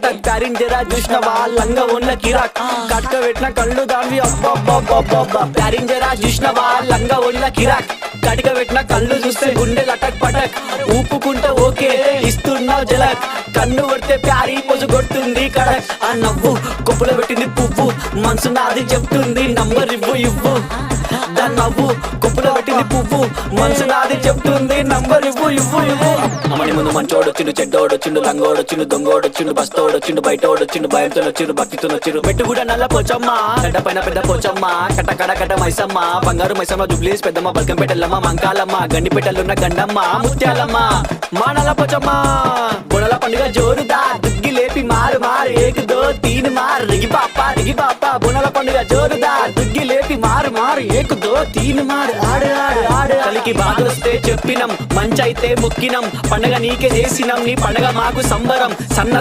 Cuttack pairing జరా చూసినవా లంగా ఉన్న కిరాక్ కట్క పెట్టిన కళ్ళు దాన్ని అబ్బా ప్యారింగ్ జరా చూసినవా లంగా ఉన్న కిరాక్ కటిక పెట్టిన కళ్ళు చూస్తే గుండె లటక్ పటక్ ఊపుకుంటే ఓకే ఇస్తున్నావు జలక్ కన్ను కొడితే ప్యారీ పొజు కొడుతుంది కడక్ ఆ నవ్వు కొప్పులో పెట్టింది పువ్వు మనసు నాది చెప్తుంది నంబర్ ఇవ్వు దాని నవ్వు కొప్పులో పెట్టింది పువ్వు మనసు నాది చెప్తుంది నంబర్ ఇవ్వు అమ్మని ముందు మంచోడొచ్చిండు చెడ్డోడొచ్చిండు లంగోడొచ్చిండు దొంగోడొచ్చిండు బస్తోడొచ్చిండు బయటోడొచ్చిండు భయంతో వచ్చిండు భక్తితో వచ్చిండు మెట్టు కూడా నల్ల పోచమ్మ గడ్డ పైన పెద్ద పోచమ్మ కట్ట మైసమ్మ బంగారు మైసమ్మ జుబ్లీస్ పెద్దమ్మ బల్కంపేటల్లమ్మ మంకాలమ్మ గండిపేటలున్న గండమ్మ ముత్యాలమ్మ మా నల్ల పోచమ్మ బుడల పండుగ జోరుదా దుగ్గి లేపి మారు ఏక్ దో తీన్ మార్ రిగి పాప బుడల పండుగ జోరుదా దుగ్గి లేపి మారు ఏక్ దో తీన్ మార్ ఆడు కలికి బాధొస్తే చెప్పినం మంచైతే మొక్కినం పండగ నీకే చేసినం నీ పండగ మాకు సంబరం సన్న